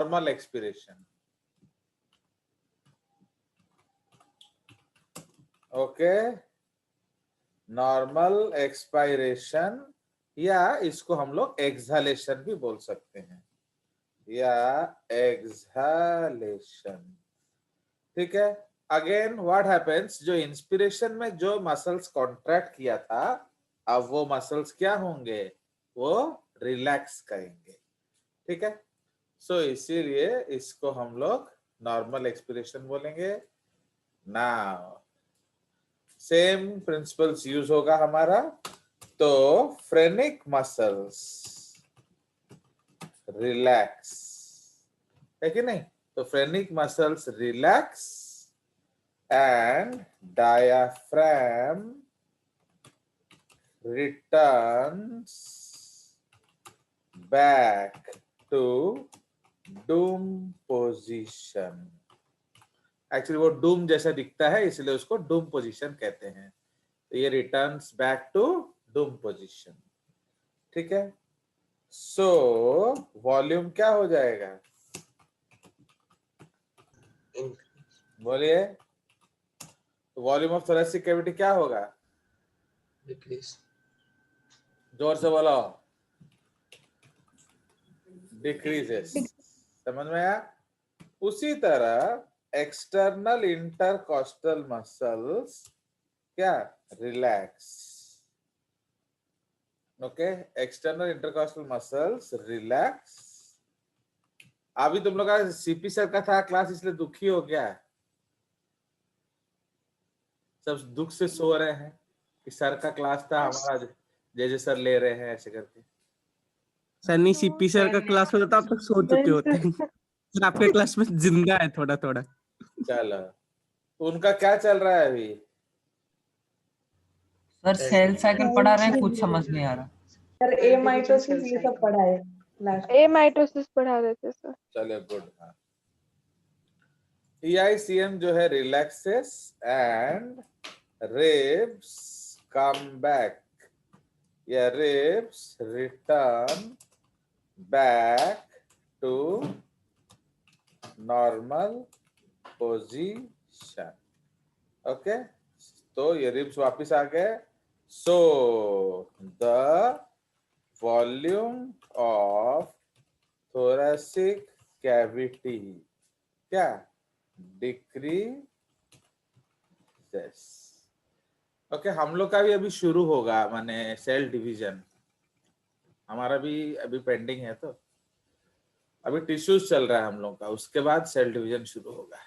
Normal expiration. Okay, normal expiration, या इसको हम लोग एक्सहालेशन भी बोल सकते हैं, या एक्सहालेशन। ठीक है। अगेन व्हाट हैपेंस, जो इंस्पिरेशन में जो मसल्स कॉन्ट्रैक्ट किया था, अब वो मसल्स क्या होंगे, वो रिलैक्स करेंगे। ठीक है। सो इसीलिए इसको हम लोग नॉर्मल एक्सपिरेशन बोलेंगे। नाउ सेम प्रिंसिपल्स यूज होगा हमारा। तो फ्रेनिक मसल्स रिलैक्स, है कि नहीं? तो phrenic muscles relax and diaphragm returns back to doom position। Actually वो डूम जैसा दिखता है, इसलिए उसको डूम पोजीशन कहते हैं। तो ये returns back to dome position. ठीक है। सो वॉल्यूम क्या हो जाएगा, बोलिए? वॉल्यूम ऑफ थोरेसिक कैविटी क्या होगा? डिक्रीज। जोर से बोलो। डिक्रीजेस। समझ में आया? उसी तरह एक्सटर्नल इंटरकॉस्टल मसल्स क्या, relax. Okay, external intercostal muscles relax. अभी तुम लोग का सीपी सर का था क्लास, इसलिए दुखी हो गया, सब दुख से सो रहे हैं कि सर का क्लास था हमारा, जय सर ले रहे हैं ऐसे करके। सनी सीपी सर का क्लास होता तो आप तक सो चुके होते हैं। सर आपके क्लास में जिंदा है थोड़ा थोड़ा। चलो, उनका क्या चल रहा है अभी? सर सेल साइकिल पढ़ा रहे हैं, कुछ समझ नहीं आ रहा। सर ए माइटोसिस ये सब पढ़ा है लास्ट। ए माइटोसिस पढ़ा रहे थे सर। चलो गुड। हाँ, EICM जो है relaxes and ribs come back, या ribs return back to normal position. Okay, तो ये रिब्स वापस आ गए। So the volume of thoracic cavity क्या, डिक्रीजेस। ओके, हम लोग का भी अभी शुरू होगा, माने सेल डिवीजन हमारा भी अभी पेंडिंग है। तो अभी टिश्यूज चल रहा है हम लोग का, उसके बाद सेल डिवीजन शुरू होगा।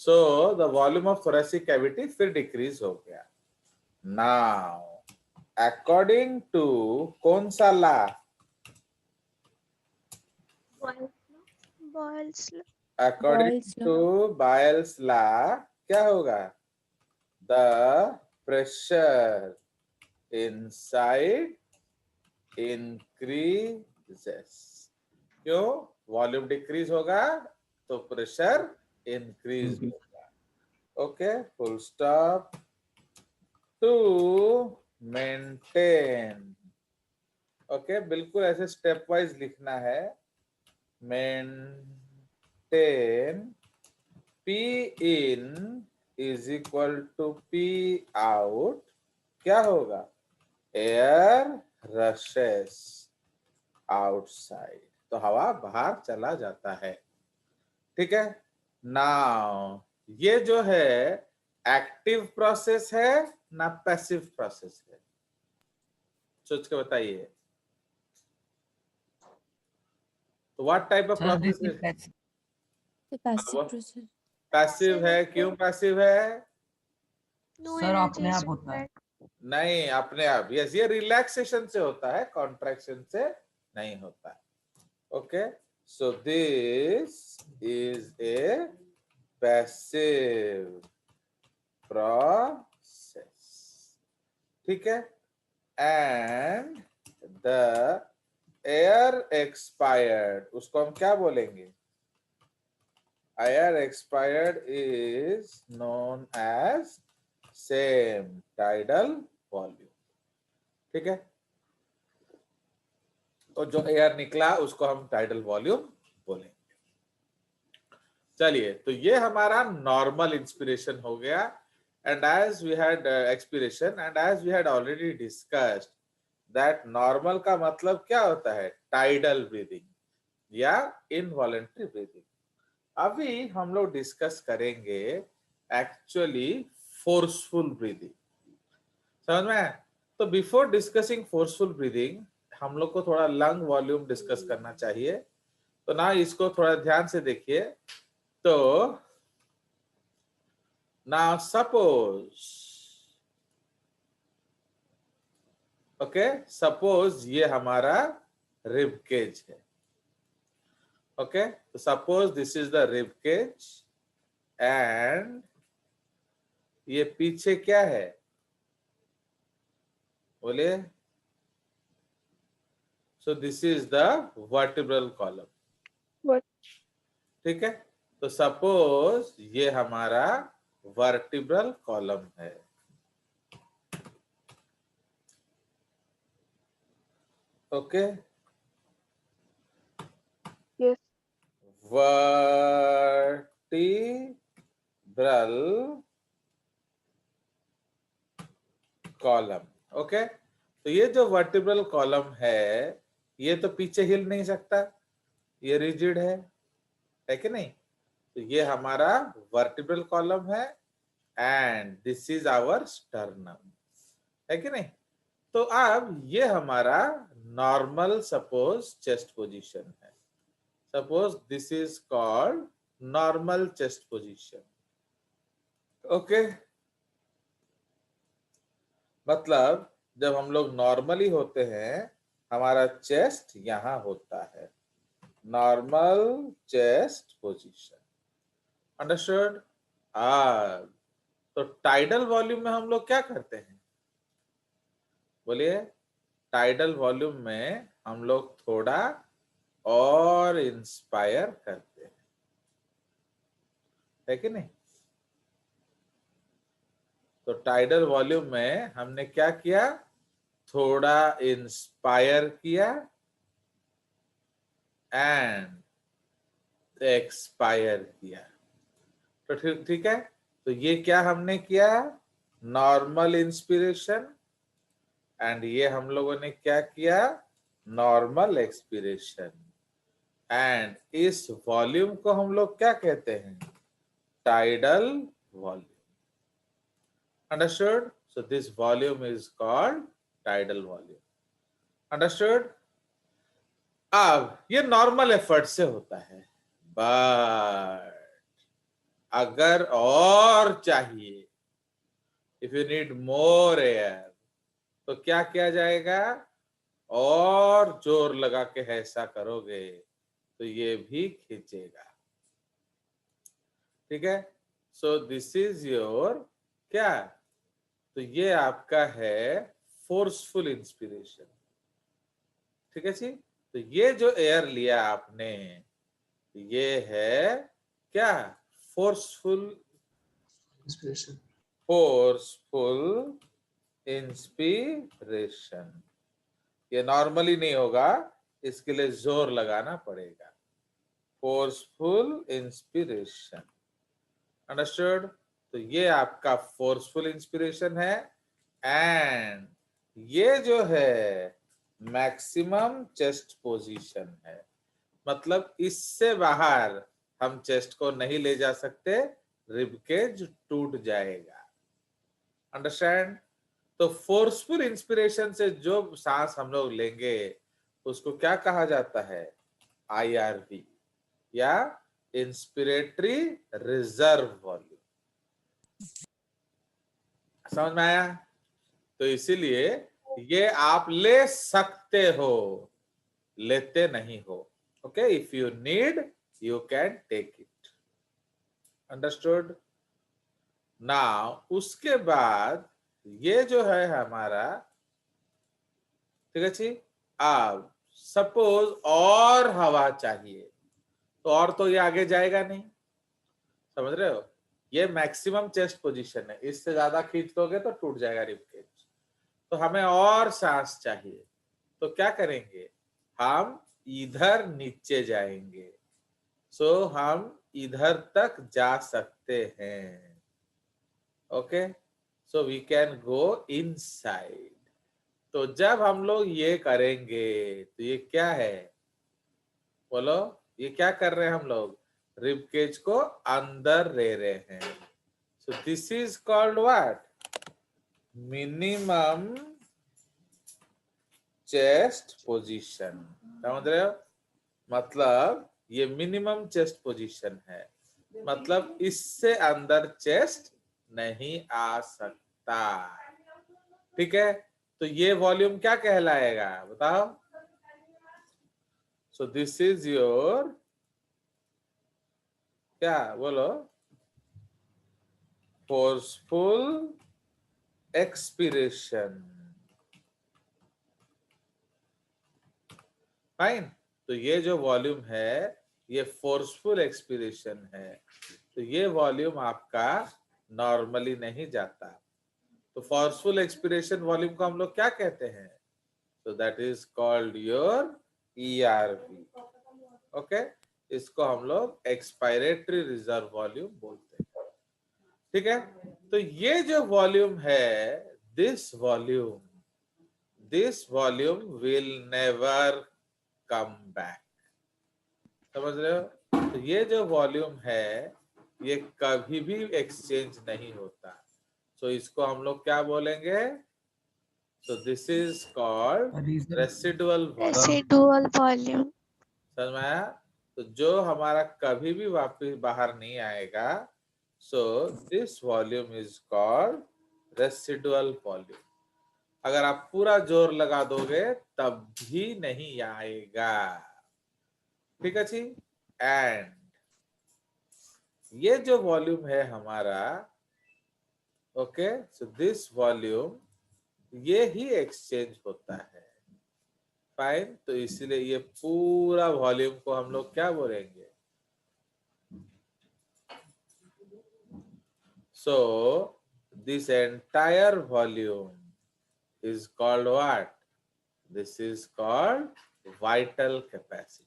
सो the volume of thoracic cavity फिर डिक्रीज हो गया। नाउ अकॉर्डिंग टू कौन सा ला, अकॉर्डिंग टू बायल्स ला क्या होगा, द प्रेशर इनसाइड इंक्रीजेस। क्यों? वॉल्यूम डिक्रीज होगा तो प्रेशर इंक्रीज होगा। Okay, full stop. To maintain, okay, बिल्कुल ऐसे स्टेप वाइज लिखना है। Maintain P in is equal to P out, क्या होगा, एयर रशेस आउटसाइड, तो हवा बाहर चला जाता है। ठीक है। नाउ ये जो है एक्टिव प्रोसेस है ना पैसिव प्रोसेस है, सोच के बताइए। तो व्हाट टाइप ऑफ प्रोसेस है? पैसिव है। क्यों पैसिव है? सर अपने आप होता है। नहीं, अपने आप, यस, ये रिलैक्सेशन से होता है, कॉन्ट्रैक्शन से नहीं होता है। Okay, so this is a passive process. ठीक है। एंड द एयर एक्सपायर्ड, उसको हम क्या बोलेंगे? Air expired is known as same tidal volume. ठीक है। तो जो एयर निकला उसको हम टाइडल वॉल्यूम बोलेंगे। चलिए, तो ये हमारा नॉर्मल इंस्पिरेशन हो गया। And as we had expiration and as we had already discussed that normal का मतलब क्या होता है, टाइडल ब्रीदिंग या इनवॉलेंट्री ब्रीदिंग। अभी हम लोग डिस्कस करेंगे एक्चुअली फोर्सफुल ब्रीदिंग। समझ में आया? तो बिफोर डिस्कसिंग फोर्सफुल ब्रीदिंग हम लोग को थोड़ा लंग वॉल्यूम डिस्कस करना चाहिए। तो ना इसको थोड़ा ध्यान से देखिए। तो now suppose, ओके, सपोज ये हमारा रिब केज है। ओके, तो suppose this is the rib cage and ये पीछे क्या है, बोलिए। So this is the vertebral column, What? ठीक है। तो सपोज ये हमारा वर्टिब्रल कॉलम है। Okay, Yes. Vertebral column. Okay, तो ये जो वर्टिब्रल कॉलम है ये तो पीछे हिल नहीं सकता, ये रिजिड है कि नहीं। तो ये हमारा वर्टिब्रल कॉलम है and this is our sternum, है कि नहीं। तो अब ये हमारा नॉर्मल सपोज चेस्ट पोजीशन है। Suppose this is called normal chest position. Okay, मतलब जब हम लोग नॉर्मली होते हैं हमारा चेस्ट यहां होता है, नॉर्मल चेस्ट पोजीशन। अंडरस्टूड? तो टाइडल वॉल्यूम में हम लोग क्या करते हैं, बोलिए। टाइडल वॉल्यूम में हम लोग थोड़ा और इंस्पायर करते हैं, है कि नहीं। तो टाइडल वॉल्यूम में हमने क्या किया, थोड़ा इंस्पायर किया एंड एक्सपायर किया। तो ठीक है। तो ये क्या हमने किया, नॉर्मल इंस्पिरेशन, एंड ये हम लोगों ने क्या किया, नॉर्मल एक्सपिरेशन। एंड इस वॉल्यूम को हम लोग क्या कहते हैं, tidal volume. Understood? So this volume is called tidal volume. Understood? अब ये नॉर्मल एफर्ट से होता है, बट अगर और चाहिए, if you need more air, तो क्या किया जाएगा, और जोर लगा के ऐसा करोगे तो ये भी खींचेगा, ठीक है। सो दिस इज योर क्या, तो ये आपका है फोर्सफुल इंस्पिरेशन, ठीक है जी। तो ये जो एयर लिया आपने ये है क्या, फोर्सफुल Inspiration. Forceful inspiration. ये नॉर्मली नहीं होगा, इसके लिए जोर लगाना पड़ेगा, फोर्सफुल इंस्पिरेशन। अंडरस्टूड? तो ये आपका फोर्सफुल इंस्पिरेशन है एंड ये जो है मैक्सिमम चेस्ट पोजीशन है, मतलब इससे बाहर हम चेस्ट को नहीं ले जा सकते, रिबकेज टूट जाएगा। अंडरस्टैंड? तो फोर्सफुल इंस्पिरेशन से जो सांस हम लोग लेंगे उसको क्या कहा जाता है, IRV या इंस्पिरेटरी रिजर्व वॉल्यूम। समझ में आया? तो इसीलिए ये आप ले सकते हो, लेते नहीं हो। Okay, if you need you can take it. Understood? Now उसके बाद ये जो है हमारा, ठीक है जी। अब सपोज और हवा चाहिए, तो और तो ये आगे जाएगा नहीं, समझ रहे हो। ये मैक्सिमम चेस्ट पोजीशन है, इससे ज्यादा खींच दोगे तो टूट जाएगा रिबकेज। तो हमें और सांस चाहिए, तो क्या करेंगे, हम इधर नीचे जाएंगे, सो हम इधर तक जा सकते हैं। Okay, so we can go inside. तो जब हम लोग ये करेंगे तो ये क्या है, बोलो, ये क्या कर रहे हैं हम लोग, रिब केज को अंदर ले रहे हैं। सो this is called what, minimum chest position. समझ रहे हो, मतलब ये मिनिमम चेस्ट पोजीशन है, मतलब इससे अंदर चेस्ट नहीं आ सकता। ठीक है, तो ये वॉल्यूम क्या कहलाएगा बताओ। सो दिस इज योर, क्या बोलो, फोर्सफुल एक्सपिरेशन। फाइन, तो ये जो वॉल्यूम है ये फोर्सफुल एक्सपिरेशन है, तो ये वॉल्यूम आपका नॉर्मली नहीं जाता। तो फोर्सफुल एक्सपिरेशन वॉल्यूम को हम लोग क्या कहते हैं, तो that is called your ERV। Okay, इसको हम लोग एक्सपायरेटरी रिजर्व वॉल्यूम बोलते हैं। ठीक है, तो ये जो वॉल्यूम है, this volume will never come back. समझ रहे हो, तो ये जो वॉल्यूम है ये कभी भी एक्सचेंज नहीं होता। सो इसको हम लोग क्या बोलेंगे, so this is called residual volume। Residual volume. समझ में आया, तो जो हमारा कभी भी वापस बाहर नहीं आएगा, so this volume is called residual volume। अगर आप पूरा जोर लगा दोगे तब भी नहीं आएगा। ठीक है जी, एंड ये जो वॉल्यूम है हमारा, ओके, सो दिस वॉल्यूम ये ही एक्सचेंज होता है। फाइन, तो इसीलिए ये पूरा वॉल्यूम को हम लोग क्या बोलेंगे, so this entire volume is called what, this is called vital capacity.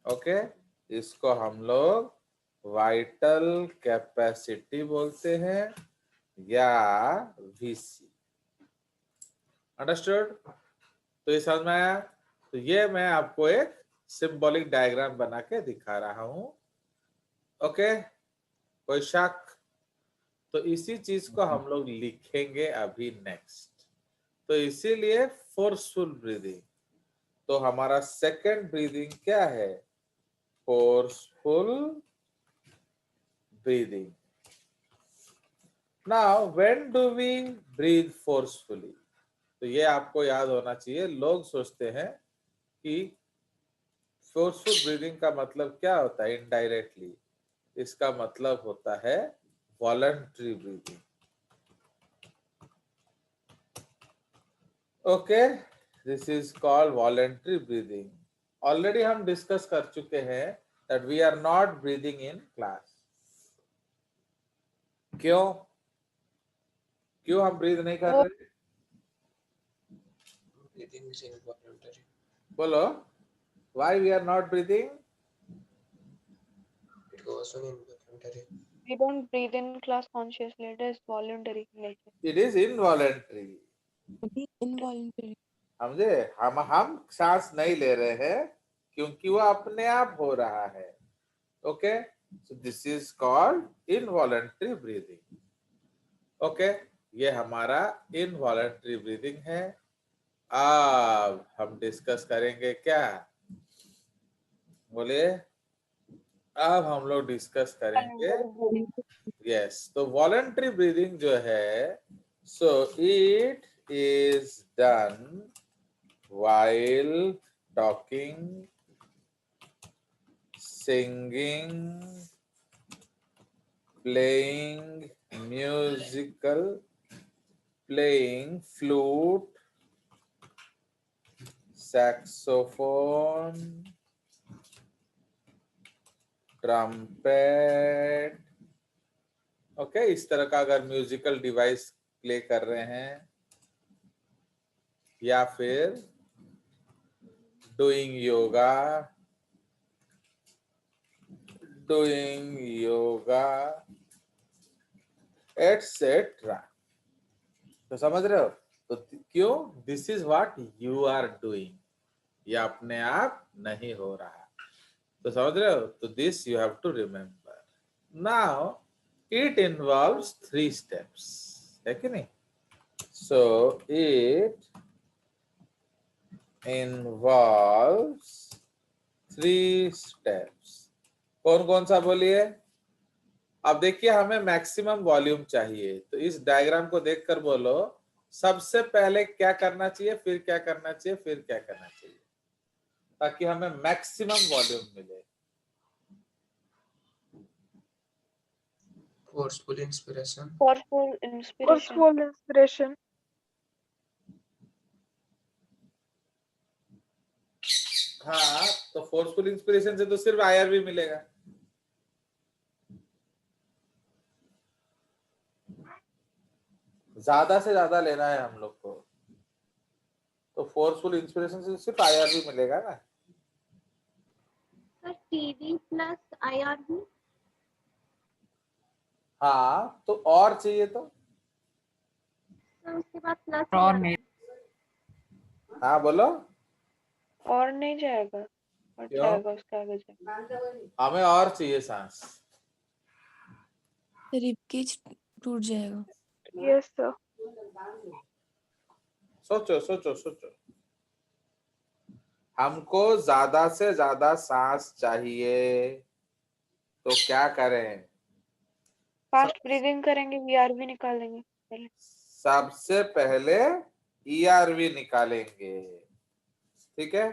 Okay, इसको हम लोग वाइटल कैपेसिटी बोलते हैं या VC। अंडरस्टूड, तो ये समझ में आया। तो ये मैं आपको एक सिंबॉलिक डायग्राम बना के दिखा रहा हूं। ओके, कोई शक, तो इसी चीज को हम लोग लिखेंगे अभी नेक्स्ट। तो इसीलिए फोर्सफुल ब्रीदिंग, तो हमारा सेकंड ब्रीदिंग क्या है, forceful breathing. Now when do we breathe forcefully, तो ये आपको याद होना चाहिए। लोग सोचते हैं कि फोर्सफुल ब्रीदिंग का मतलब क्या होता है, इनडायरेक्टली इसका मतलब होता है voluntary breathing. Okay, this is called voluntary breathing. Already हम डिस्कस कर चुके हैं that we are not breathing in class. क्यों हम ब्रीद नहीं कर रहे, Breathing is involuntary. बोलो, why we are not breathing. It goes on involuntary. We don't breathe in class consciously. It is voluntary in nature. It is involuntary. Involuntary. समझे, हम सांस नहीं ले रहे हैं क्योंकि वो अपने आप हो रहा है। Okay, so this is called involuntary breathing. Okay, ये हमारा इनवॉलंटरी ब्रीदिंग है। अब हम डिस्कस करेंगे क्या, बोलिए, अब हम लोग डिस्कस करेंगे, यस, तो वॉलंटरी ब्रीदिंग जो है, so it is done while talking, singing, playing musical, playing flute, saxophone, trumpet। Okay, इस तरह का अगर म्यूजिकल डिवाइस प्ले कर रहे हैं, या फिर doing yoga, etc. तो समझ रहे हो? तो क्यों? This is what you are doing, ये अपने आप नहीं हो रहा। तो समझ रहे हो? तो this you have to remember. Now it involves 3 steps, है कि नहीं? So it involves 3 steps. कौन कौन सा बोलिए? अब देखिए, हमें मैक्सिमम वॉल्यूम चाहिए, तो इस डायग्राम को देखकर बोलो सबसे पहले क्या करना चाहिए, फिर क्या करना चाहिए, फिर क्या करना चाहिए, ताकि हमें मैक्सिमम वॉल्यूम मिले। Forceful inspiration. Forceful inspiration. Forceful inspiration. हाँ, तो फोर्सफुल इंस्पिरेशन से तो सिर्फ आईआरवी मिलेगा। ज्यादा से ज्यादा लेना है हम लोग को, तो फोर्सफुल इंस्पिरेशन से सिर्फ आईआरवी मिलेगा ना। Sir TV plus IRB. हाँ, तो और चाहिए तो? सर उसके बाद प्लस और नहीं। हाँ बोलो। और नहीं जाएगा, और क्यों? जाएगा उसके आगे जाएगा। हमें और चाहिए सांस। रिबकेज टूट जाएगा। Yes, sir. सोचो सोचो सोचो, हमको ज्यादा से ज्यादा सांस चाहिए, तो क्या करें? फास्ट ब्रीदिंग करेंगे, वीआरवी निकालेंगे पहले। सबसे पहले ईआरवी निकालेंगे, ठीक है?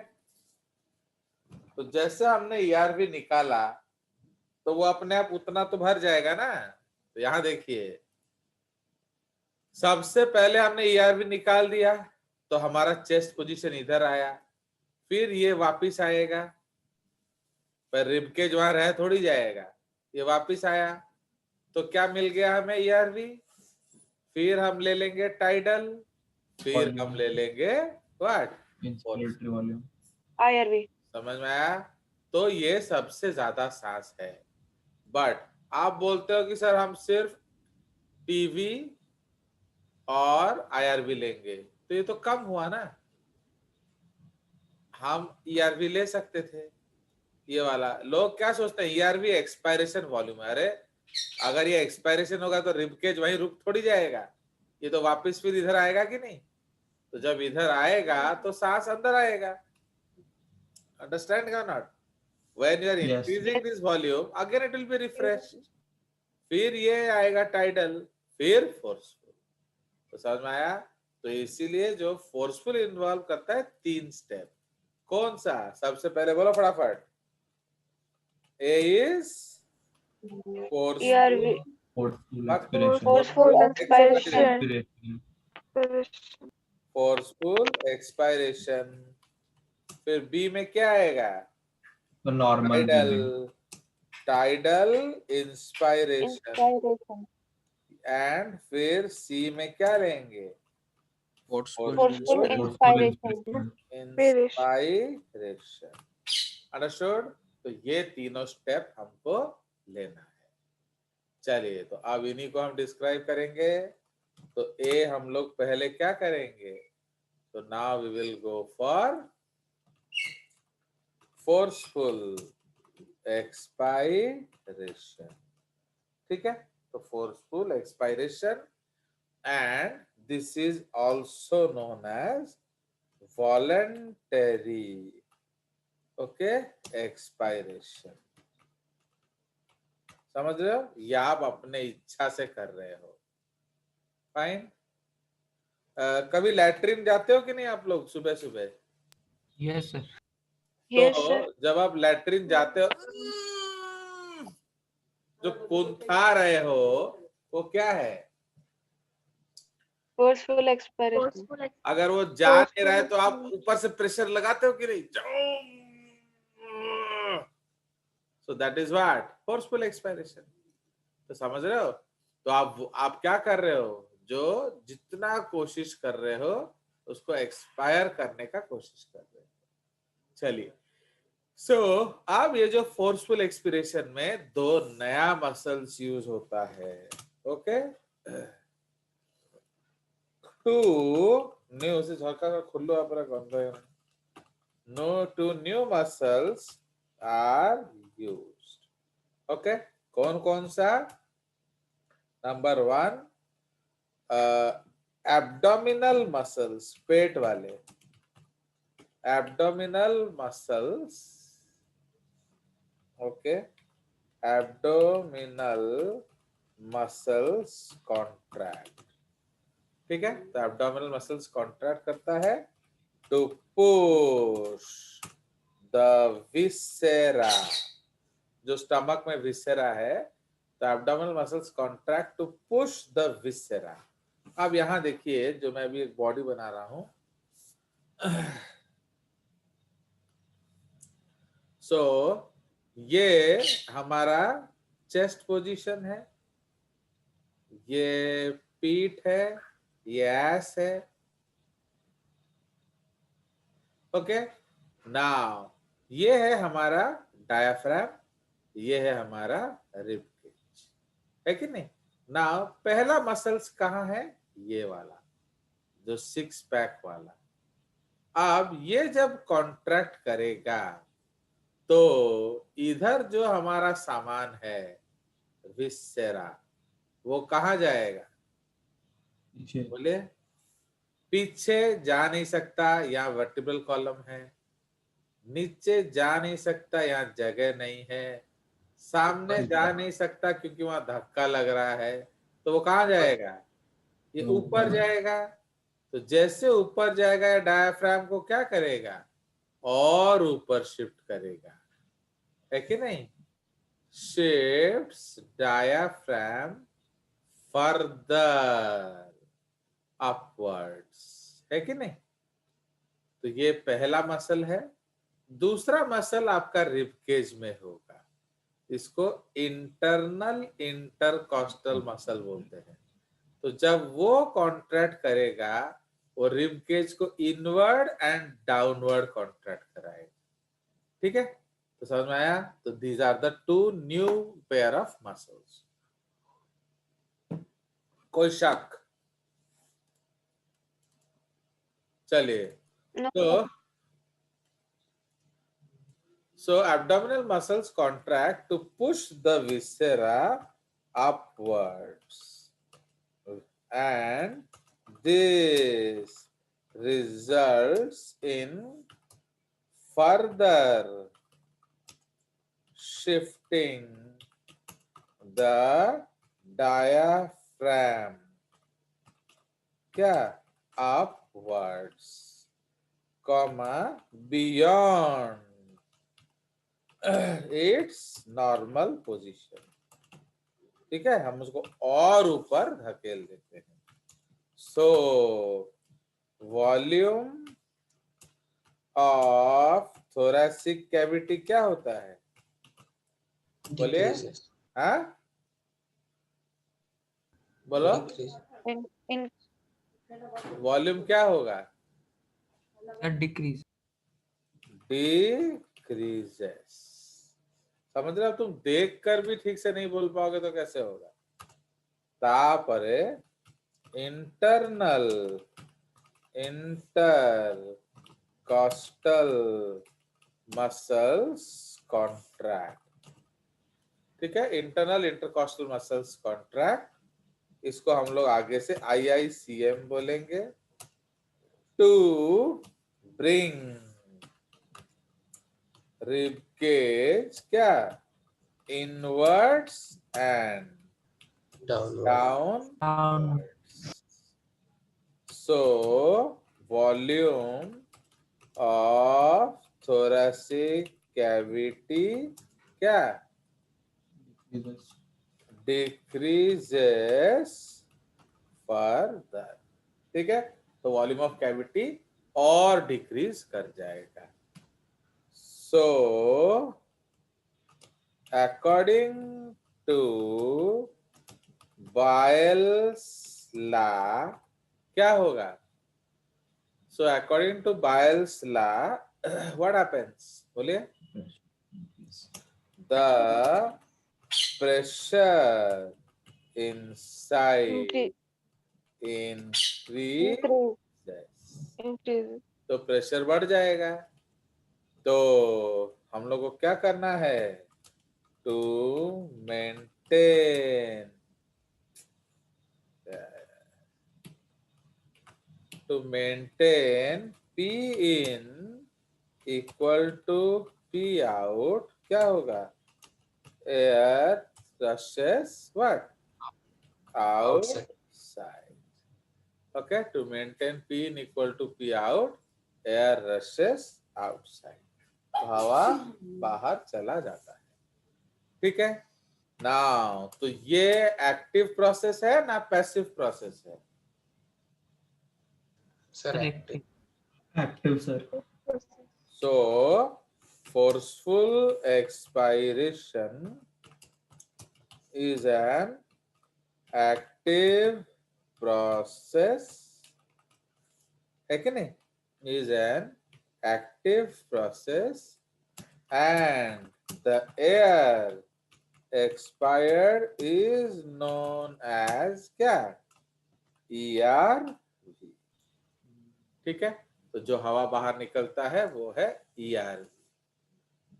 तो जैसे हमने ईआरवी निकाला, तो वो अपने आप उतना तो भर जाएगा ना। तो यहां देखिए, सबसे पहले हमने ईआरवी निकाल दिया, तो हमारा चेस्ट पोजीशन इधर आया, फिर ये वापिस आएगा, पर रिबकेज वहां रह थोड़ी जाएगा, ये वापिस आया, तो क्या मिल गया हमें? ईआरवी। फिर हम ले लेंगे टाइडल, फिर हम ले लेंगे व्हाट? Inspiratory volume. आईआरवी। समझ में आया? तो ये सबसे ज्यादा सांस है। बट आप बोलते हो कि सर हम सिर्फ टीवी और आईआरवी लेंगे, तो ये तो कम हुआ ना। हम ईआरवी ले सकते थे, ये वाला। लोग क्या सोचते हैं, ईआरवी एक्सपायरेशन वॉल्यूम है। अरे अगर ये एक्सपायरेशन होगा तो रिबकेज वहीं रुक थोड़ी जाएगा, ये तो वापस फिर इधर आएगा कि नहीं? तो जब इधर आएगा तो सांस अंदर आएगा। अंडरस्टैंड का not? When you are Yes. increasing this volume, again it will be refreshed. फिर ये आएगा टाइडल, फिर फोर्सफुल। तो समझ में आया? तो इसीलिए जो फोर्सफुल इन्वॉल्व करता है 3 स्टेप। कौन सा? सबसे पहले बोलो फटाफट। A is ERV. Forceful expiration. Forceful inspiration. Forceful expiration. फिर बी में क्या आएगा? Normal tidal inspiration. Inspiration. And फिर सी में क्या लेंगे? Forceful inspiration. इंस्पायरेशन। अंडरस्टूड? तो ये तीनों स्टेप हमको लेना है। चलिए, तो अब इन्हीं को हम डिस्क्राइब करेंगे। तो ए हम लोग पहले क्या करेंगे? तो now we will go for forceful expiration, ठीक है? तो forceful expiration, and this is also known as voluntary, okay, expiration. समझ रहे हो? या आप अपने इच्छा से कर रहे हो। फाइन। कभी लैट्रिन जाते हो कि नहीं आप लोग सुबह सुबह? Yes sir. Yes, तो sir. जब आप लैट्रिन जाते हो, जो कुंथा रहे हो वो क्या है? Forceful expiration. फोर्सफुल अगर वो जा नहीं रहा है तो आप ऊपर से प्रेशर लगाते हो कि नहीं? So that is what? Forceful expiration. तो समझ रहे हो? तो आप क्या कर रहे हो? जो जितना कोशिश कर रहे हो उसको एक्सपायर करने का कोशिश कर रहे हो। चलिए, सो अब ये जो फोर्सफुल एक्सपिरेशन में दो नया मसल्स यूज होता है, ओके। टू न्यू से झरका का खुल्लो अपरा गंध है, no two new muscles are used, okay. कौन कौन सा? नंबर 1, एब्डोमिनल मसल्स, पेट वाले एब्डोमिनल मसल्स, ओके। एब्डोमिनल मसल्स कॉन्ट्रैक्ट, ठीक है। तो एब्डोमिनल मसल्स कॉन्ट्रैक्ट करता है टू पुश द विसेरा, जो स्टमक में विसेरा है, तो abdominal muscles contract to push the viscera. अब यहां देखिए, जो मैं अभी एक बॉडी बना रहा हूं, सो ये हमारा चेस्ट पोजीशन है, ये पीठ है, ये एस है, ओके। नाउ ये है हमारा डायाफ्राम, ये है हमारा रिब केज, है कि नहीं। नाउ पहला मसल्स कहाँ है? ये वाला, जो 6 पैक वाला। अब ये जब कॉन्ट्रैक्ट करेगा तो इधर जो हमारा सामान है विसेरा, वो कहाँ जाएगा? पीछे। बोले पीछे जा नहीं सकता, यहाँ वर्टिब्रल कॉलम है, नीचे जा नहीं सकता, यहाँ जगह नहीं है, सामने जा नहीं सकता क्योंकि वहां धक्का लग रहा है, तो वो कहाँ जाएगा? ये ऊपर जाएगा। तो जैसे ऊपर जाएगा, ये डायाफ्राम को क्या करेगा? और ऊपर शिफ्ट करेगा, है कि नहीं। शिफ्ट्स डायाफ्राम फर्दर अपवर्ड्स, है कि नहीं। तो ये पहला मसल है। दूसरा मसल आपका रिब केज में होगा, इसको इंटरनल इंटरकॉस्टल मसल बोलते हैं। तो जब वो कॉन्ट्रैक्ट करेगा, वो रिब केज को इनवर्ड एंड डाउनवर्ड कॉन्ट्रैक्ट कराएगा, ठीक है। तो समझ में आया? तो these are the 2 new pair of muscles. कोई शक? चलिए, No. so abdominal muscles contract to push the viscera upwards, and this results in further shifting the diaphragm क्या upwards, comma beyond its normal position, ठीक है। हम उसको और ऊपर धकेल देते हैं। So volume of thoracic cavity क्या होता है? बोलिए। Decreases. हाँ, बोलो। Decrease. In वॉल्यूम क्या होगा? डिक्रीज। डिक्रीजेस। समझ रहे हो? तुम देख कर भी ठीक से नहीं बोल पाओगे तो कैसे होगा? तापरे इंटरनल इंटरकॉस्टल मसल्स कॉन्ट्रैक्ट, ठीक है। इंटरनल इंटरकॉस्टल मसल्स कॉन्ट्रैक्ट, इसको हम लोग आगे से IICM बोलेंगे। टू ब्रिंग रिब केज क्या inwards and Downward. downwards. So volume of thoracic cavity क्या decreases further, ठीक है। तो वॉल्यूम ऑफ कैविटी और डिक्रीज कर जाएगा। So according to Boyle's law क्या होगा? So according to Boyle's law, what happens? बोलिए. The pressure inside increase. Increase. तो प्रेशर बढ़ जाएगा. तो हम लोग को क्या करना है? To maintain P in equal to P out. क्या होगा? Air rushes what? Outside. Okay, to maintain P in equal to P out, air rushes outside. तो हवा बाहर चला जाता है. ठीक है. नाउ तो ये एक्टिव प्रोसेस है ना पैसिव प्रोसेस है? Sir active. Active sir. So forceful expiration is an active process. है कि नहीं? Is an active process and the air expired is known as क्या? ERV. ठीक है. तो जो हवा बाहर निकलता है वो है ERV.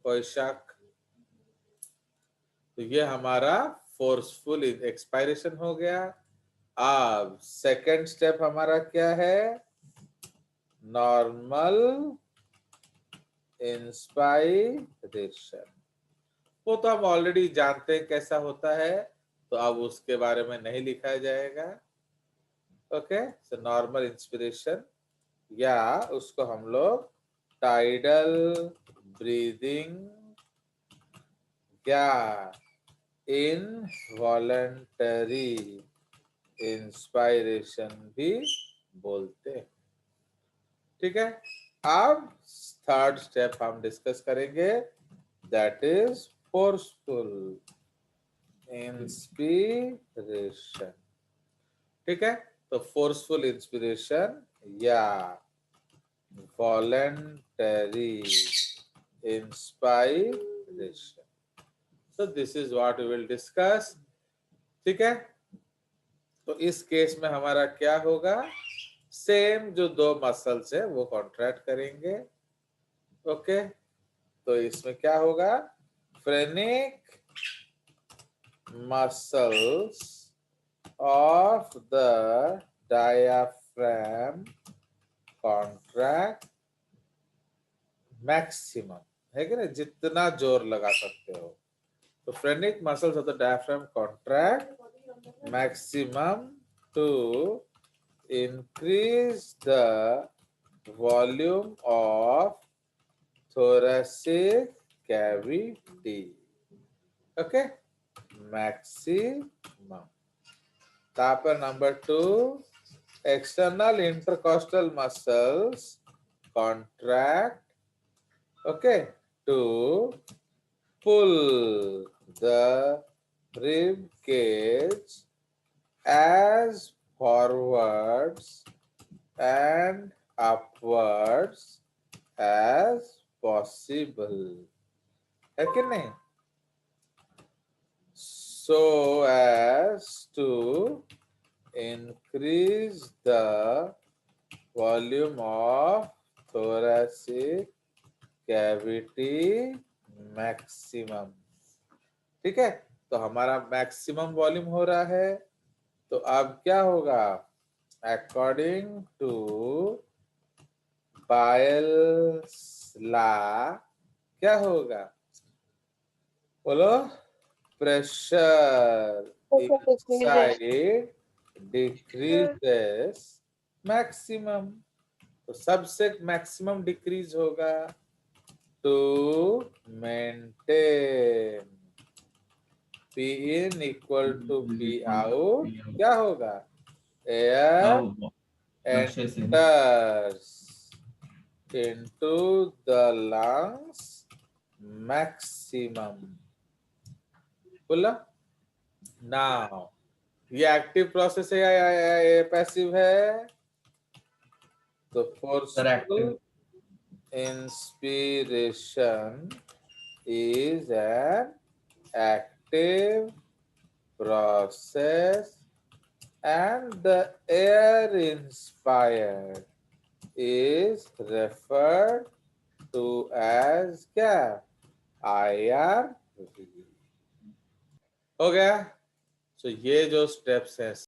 कोई शक? तो ये हमारा फोर्सफुल एक्सपायरेशन हो गया. अब सेकंड स्टेप हमारा क्या है? Normal inspiration. वो तो हम ऑलरेडी जानते हैं कैसा होता है, तो अब उसके बारे में नहीं लिखा जाएगा. ओके. सो नॉर्मल इंस्पिरेशन या उसको हम लोग टाइडल ब्रीदिंग या इनवॉलंटरी इंस्पायरेशन भी बोलते हैं. ठीक है. अब थर्ड स्टेप हम डिस्कस करेंगे, दैट इज फोर्सफुल इंस्पिरेशन. ठीक है. तो फोर्सफुल इंस्पिरेशन या voluntary inspiration. So this is what we will discuss. ठीक है. तो इस केस में हमारा क्या होगा? सेम जो दो मसल्स है वो कॉन्ट्रैक्ट करेंगे. ओके. तो इसमें क्या होगा? Phrenic muscles of the diaphragm contract maximum. है कि नहीं? जितना जोर लगा सकते हो. तो phrenic muscles of the diaphragm contract maximum to increase the volume of thoracic cavity. Okay, maximum. Tapper number 2, external intercostal muscles contract. Okay, to pull the rib cage as forwards and upwards as possible. है कि नहीं? So as to increase the volume of thoracic cavity maximum. ठीक है. तो हमारा maximum volume हो रहा है. तो अब क्या होगा? अकॉर्डिंग टू बायल्स लॉ क्या होगा? बोलो. Pressure inside decreases maximum. तो सबसे मैक्सिमम डिक्रीज होगा to maintain P in equal to P out. क्या होगा? Air enters into the lungs maximum. बोला. Now ये एक्टिव प्रोसेस है या पैसिव है? तो forceful Inspiration is an active process and the air inspired is referred to as क्या? IR. हो गया? So ये जो steps हैं